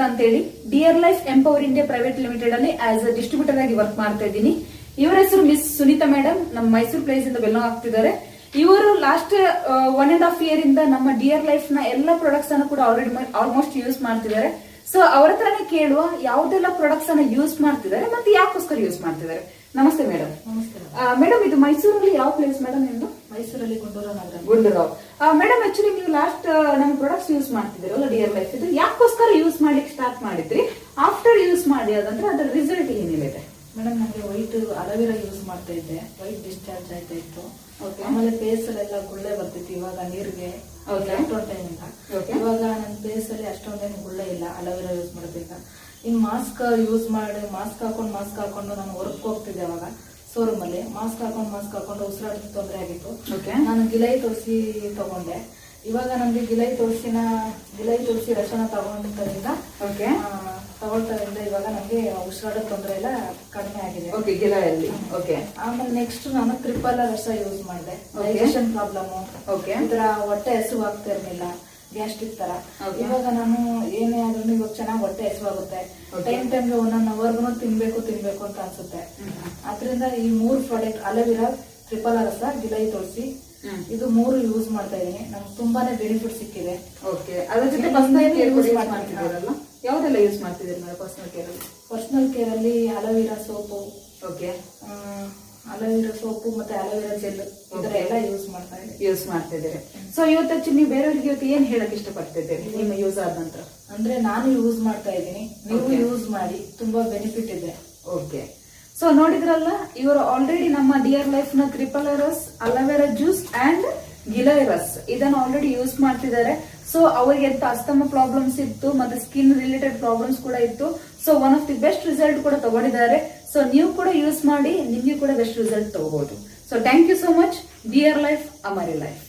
ಅಂತ ಹೇಳಿ dear life empower India private limited ಅಲ್ಲಿ ಆಸ್ ಅ ಡಿಸ್ಟ್ರಿಬ್ಯೂಟರ್ ಆಗಿ ವರ್ಕ್ ಮಾಡ್ತಾ ಇದ್ದೀನಿ. ಇವರ ಹೆಸರು ಮಿಸ್ ಸುನೀತಾ ಮೇಡಮ್, ನಮ್ಮ ಮೈಸೂರು ಪ್ಲೇಸ್ ಇಂದ ಬೆಲ್ಲಾಂಗ್ ಆಗ್ತಿದ್ದಾರೆ. ಇವರು ಲಾಸ್ಟ್ 1.5 year ಇಂದ ನಮ್ಮ ಡಿಯರ್ ಲೈಫ್ ನ ಎಲ್ಲಾ ಪ್ರಾಡಕ್ಟ್ಸ್ ಅನ್ನು ಕೂಡ ಆಲ್ಮೋಸ್ಟ್ ಯೂಸ್ ಮಾಡ್ತಿದ್ದಾರೆ. ಸೊ ಅವರ ಹತ್ರನೇ ಕೇಳುವ ಯಾವ್ದೆಲ್ಲ ಪ್ರಾಡಕ್ಟ್ಸ್ ಅನ್ನ ಯೂಸ್ ಮಾಡ್ತಿದ್ದಾರೆ ಮತ್ತೆ ಯಾಕೋಸ್ಕರ ಯೂಸ್ ಮಾಡ್ತಿದ್ದಾರೆ. ನಮಸ್ತೆ ಮೇಡಮ್. ಮೇಡಮ್, ಇದು ಮೈಸೂರಲ್ಲಿ ಯಾವ ಪ್ಲೇಸ್ ಮೇಡಮ್ ನಿಮ್ದು? ಮೈಸೂರಲ್ಲಿ ಗುಂಡೂರಾವ್. ಮೇಡಮ್, ಆಕ್ಚುಲಿ ನೀವು ಲಾಸ್ಟ್ ನಮ್ಮ ಪ್ರಾಡಕ್ಟ್ಸ್ ಯೂಸ್ ಮಾಡ್ತಿದ್ದೀರಲ್ಲ ಡಿಯರ್ ಲೈಫ್, ಇದು ಯಾಕೋಸ್ಕರ ಯೂಸ್ ಮಾಡ್ಲಿಕ್ಕೆ ಸ್ಟಾರ್ಟ್ ಮಾಡಿದ್ರಿ? ಆಫ್ಟರ್ ಯೂಸ್ ಮಾಡಿ ಅದಂದ್ರೆ ಅದರ ರಿಸಲ್ಟ್ ಏನಿದೆ? ಮೇಡಮ್, ನನಗೆ ವೈಟ್ ಅಲೋವೆರಾ ಯೂಸ್ ಮಾಡ್ತಾ ಇದ್ದೆ, ವೈಟ್ ಡಿಸ್ಚಾರ್ಜ್ ಆಯ್ತಾ ಇತ್ತು. ಆಮೇಲೆ ಫೇಸ್ ಅಲ್ಲೆಲ್ಲ ಗುಳ್ಳೆ ಬರ್ತಿತ್ತು. ಇವಾಗ ನೀರಿಗೆ ಲಾಕ್ಡೌನ್ ಟೈಮ್ ಇಂದ ಇವಾಗ ನನ್ನ ಫೇಸ್ ಅಲ್ಲಿ ಅಷ್ಟೊಂದೇನು ಗುಳ್ಳೆ ಇಲ್ಲ ಅಲೋವೆರಾ ಯೂಸ್ ಮಾಡೋದ್ರಿಂದ. ಇನ್ ಮಾಸ್ಕ್ ಯೂಸ್ ಮಾಡಿ ಮಾಸ್ಕ್ ಹಾಕೊಂಡು ನಾನು ವರ್ಕ್ ಹೋಗ್ತಿದ್ದೆ. ಅವಾಗ ಶೋರೂಮ್ ಅಲ್ಲಿ ಮಾಸ್ಕ್ ಹಾಕೊಂಡು ಉಸಿರಾಡೋದು ತೊಂದರೆ ಆಗಿತ್ತು. ನಾನು ಗಿಲೈ ತುಳಸಿ ತಗೊಂಡೆ. ಇವಾಗ ನಮ್ಗೆ ಗಿಲೈ ತುಳಸಿ ರಸನ ತಗೊಳ್ತಾರಿಂದ ಇವಾಗ ನಮ್ಗೆ ಉಸಿರಾಡೋ ತೊಂದರೆ ಎಲ್ಲ ಕಡಿಮೆ ಆಗಿದೆ. ಆಮೇಲೆ ನೆಕ್ಸ್ಟ್ ನಾನು ತ್ರಿಫಲ ರಸ ಯೂಸ್ ಮಾಡಿದೆ. ಡೈಜೆಷನ್ ಪ್ರಾಬ್ಲಮ್, ಈ ತರ ಹೊಟ್ಟೆ ಹಸಿವು ಆಗ್ತಾ ಇರ್ಲಿಲ್ಲ, ಗ್ಯಾಸ್ಟ್ರಿಕ್ ತರ. ಇವಾಗ ನಾನು ಏನೇ ಆದ್ರೂ ಇವಾಗ ಚೆನ್ನಾಗಿ ಹೊಟ್ಟೆ ಹಸಿವಾಗುತ್ತೆ. ಟೈಮ್ಗೆ 1 hour ತಿನ್ಬೇಕು ಅಂತ ಅನ್ಸುತ್ತೆ. ಅದ್ರಿಂದ ಈ 3 ಪ್ರಾಡಕ್ಟ್ ಅಲೋವೆರಾ, ತ್ರಿಫಲ ರಸ, ಗಿಲೈ ತುಳಸಿ, ಇದು 3 ಯೂಸ್ ಮಾಡ್ತಾ ಇದೀನಿ. ನಮ್ಗೆ ತುಂಬಾನೇ ಬೆನಿಫಿಟ್ ಸಿಕ್ಕಿದೆ. ಅದ್ರ ಜೊತೆ ಯಾವ್ದೆಲ್ಲ ಯೂಸ್ ಮಾಡ್ತಿದ್ದೀರಿ ಪರ್ಸನಲ್ ಕೇರ್ ಅಲ್ಲಿ? ಅಲೋವೆರಾ ಸೋಪು, ಮತ್ತೆ ಅಲೋವೆರಾ ಜೆಲ್ ಇದರ ಎಲ್ಲ ಯೂಸ್ ಮಾಡ್ತಿದ್ದೀರಿ. ಸೊ ಇವತ್ತು ನೀವು ಬೇರೆಯವ್ರಿಗೆ ಇವತ್ತು ಏನ್ ಹೇಳಕ್ ಇಷ್ಟಪಡ್ತಿದ್ದೀರಿ ನಿಮ್ಮ ಯೂಸ್ ಆದ ನಂತರ? ಅಂದ್ರೆ ನಾನು ಯೂಸ್ ಮಾಡ್ತಾ ಇದ್ದೀನಿ, ನೀವು ಯೂಸ್ ಮಾಡಿ, ತುಂಬಾ ಬೆನಿಫಿಟ್ ಇದೆ. ಸೊ ನೋಡಿದ್ರಲ್ಲ, ಇವರು ಆಲ್ರೆಡಿ ನಮ್ಮ ಡಿಯರ್ ಲೈಫ್ ನ ತ್ರಿಫಲ ರಸ್, ಅಲೋವೆರಾ ಜ್ಯೂಸ್ ಅಂಡ್ ಗಿಲೋಯ್ ರಸ್ ಇದನ್ನ ಆಲ್ರೆಡಿ ಯೂಸ್ ಮಾಡ್ತಿದ್ದಾರೆ. ಸೊ ಅವರಿಗೆ ಎಂತ ಅಸ್ತಮ ಪ್ರಾಬ್ಲಮ್ಸ್ ಇತ್ತು ಮತ್ತೆ ಸ್ಕಿನ್ ರಿಲೇಟೆಡ್ ಪ್ರಾಬ್ಲಮ್ಸ್ ಕೂಡ ಇತ್ತು. So one of the best result ಕೂಡ ತಗೊಂಡಿದ್ದಾರೆ. ಸೊ ನೀವು ಕೂಡ ಯೂಸ್ ಮಾಡಿ, ನಿಮ್ಗೆ ಕೂಡ ಬೆಸ್ಟ್ ರಿಸಲ್ಟ್ ತಗೋಬಹುದು. So thank you so much. Dear life, ಅಮರಿ ಲೈಫ್.